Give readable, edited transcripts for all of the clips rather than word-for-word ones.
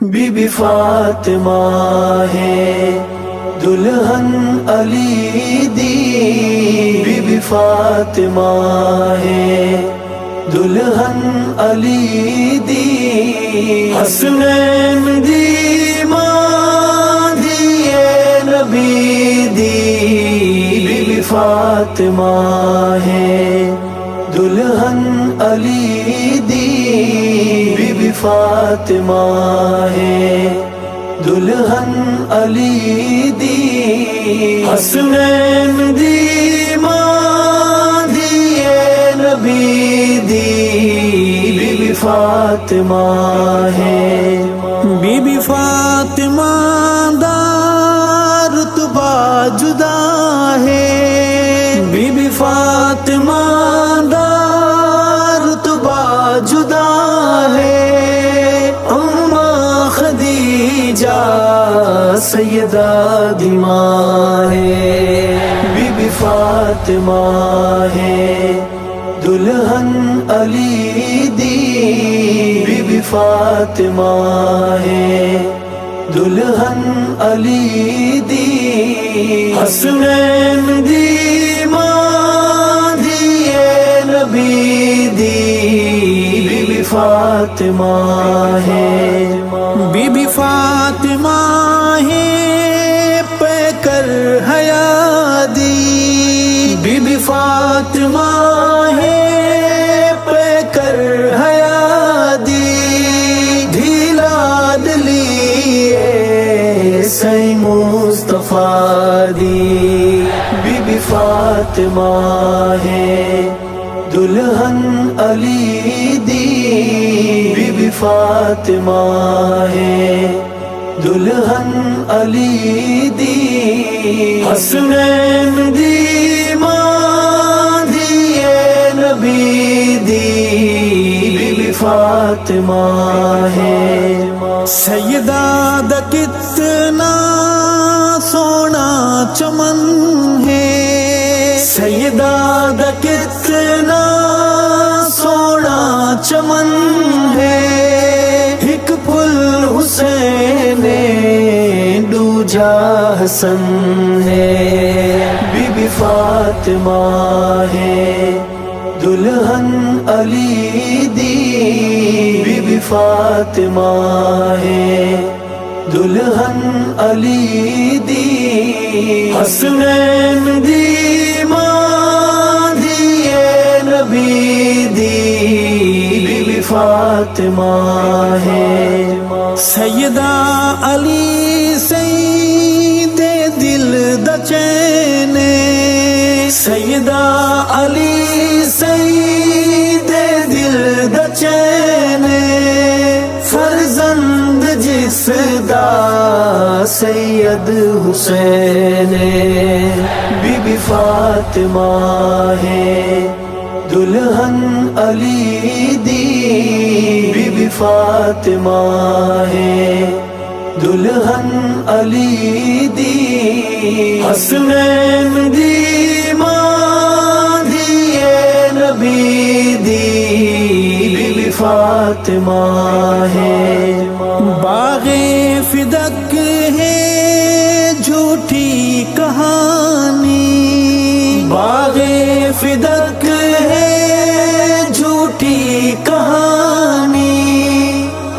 be be Fatima ہے دلہن علی دی، be be Fatima ہے دلہن علی دی، حسنین دی ماں دیے نبی دی، بی بی فاطمہ ہے دلہن علی دی، بی بی فاطمہ ہے دلہن علی دی، حسنین دی ماں دیے نبی دی، بی بی فاطمہ ہے بی بی فاطمہ دا رتبہ جدا ہے، بی بی فاطمہ دا رتبہ جدا ہے، اماں خدیجہ سیدہ دی ماں ہے، بی بی فاطمہ ہے دلہن علی دی، بی بی فاطمہ ہے دلہن علی دی، حسنین دی ماں دیے نبی دی، بی بی فاطمہ ہے بی بی فاطمہ ہے پیکر حیا دی، بی بی فاطمہ ہے پیکر حیا دی، دھیلا دلیے سی مصطفیٰ دی، بی بی فاطمہ ہے دلہن علی دی، بی بی فاطمہ ہے دلہن علی دی، حسنین دی ماں دیے نبی دی، بی بی فاطمہ ہے سیدہ دا کتنا سونا چمن ہے، سیدہ دا کتنا سونا چمن ہے، ایک پھول حسین دوجا حسن ہے، بی بی فاطمہ ہے دلہن علی دی، بی بی فاطمہ ہے دلہن علی دی، حسنین دی ماں دیے نبی دی، بی بی فاطمہ ہے سیدہ علی سید دل دا چین، سیدہ علی سید دل دا چین، فرزند جس دا سید حسین، بی بی فاطمہ ہے دلہن علی دی، بی بی فاطمہ ہے دلہن علی دی، حسنین دی ماں دیے نبی دی، بی بی فاطمہ ہے باغ فدق ہے جھوٹی کہانی، باغ فدق ہے جھوٹی کہانی،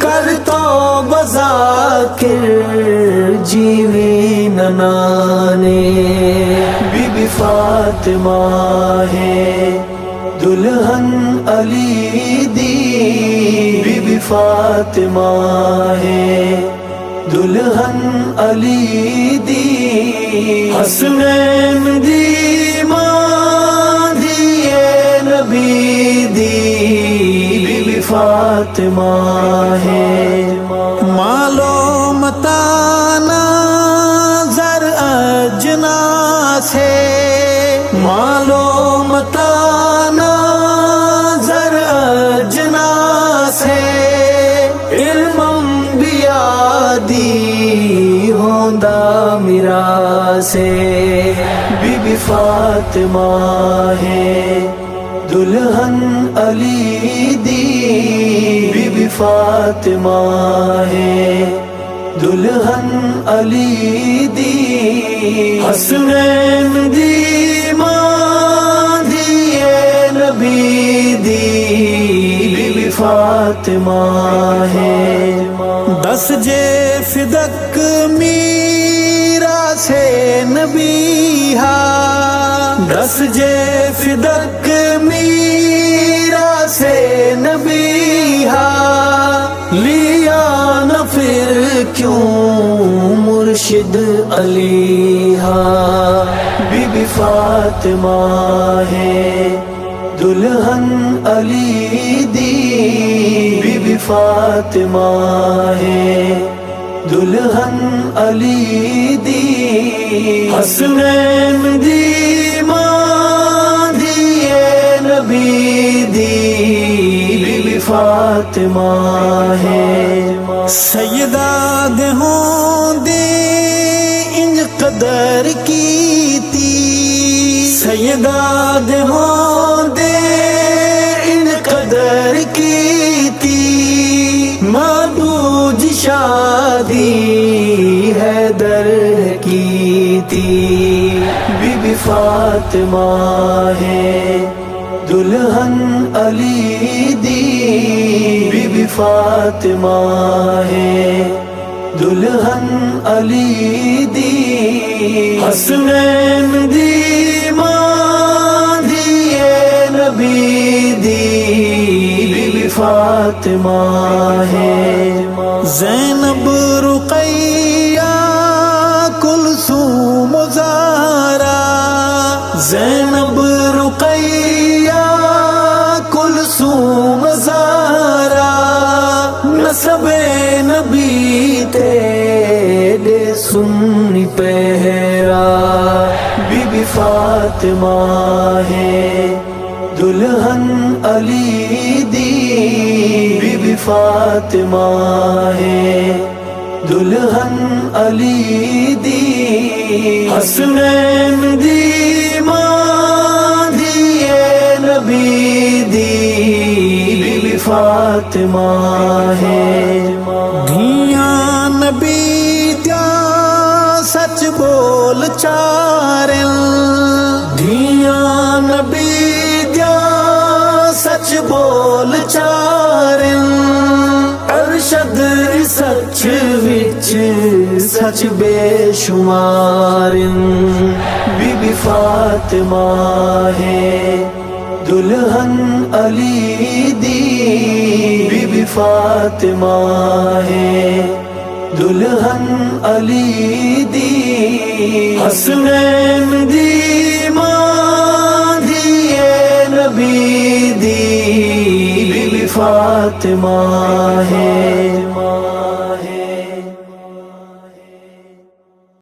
کر تو بذاکر جیوی ننانے، بی بی فاطمہ ہے دلہن علی دی، بی بی فاطمہ ہے دلہن علی دی، حسنین دی ماں دیے نبی دی، بی بی فاطمہ ہے مالو متانا زر اجناس ہے، مالو متانا زر اجناس ہے، علم انبیاء دی ہوندا میراث ہے، بی بی فاطمہ ہے دلہن علی دی، بی بی فاطمہ ہے دلہن علی دی حسنین دی ماں دیے نبی دی بی بی فاطمہ ہے 10 جے فدک میرا سے نبی ہا 10 جے فدک میرا سے نبی ہا لیا نہ پھر کیوں مرشد علی ہا بی بی فاطمہ ہے دلہن علی دی بی بی فاطمہ ہے دلہن علی دی حسنین دی ماں دیے نبی دی بی بی فاطمہ ہے سیدہ دے ہوں دے انج قدر کی تی سیدہ دے ہوں دے انج قدر کی تی معبود شادی حیدر کی تی بی بی فاطمہ ہے دلہن علی دی بی بی فاطمہ ہے دلہن علی دی حسنین دی ماں دیے نبی دی بی بی فاطمہ ہے زینب رقیہ کلثوم زہرا زینب رقیہ کلثوم زہرا نسب نبی تیرے سنی پہرا بی بی فاطمہ ہے دلہن علی دی بی بی فاطمہ ہے دلہن علی دی حسنین دی ماں دیے نبی دی بی بی فاطمہ ہے دھیاں نبی دیا سچ بول چارن دھیاں نبی دیا سچ بول چارن ارشد سچ وچ سچ بے شمارن بی بی فاطمہ ہے دلہن علی دی بی بی فاطمہ ہے دلہن علی دی حسنین دی ماں دیے نبی دی بی بی فاطمہ ہے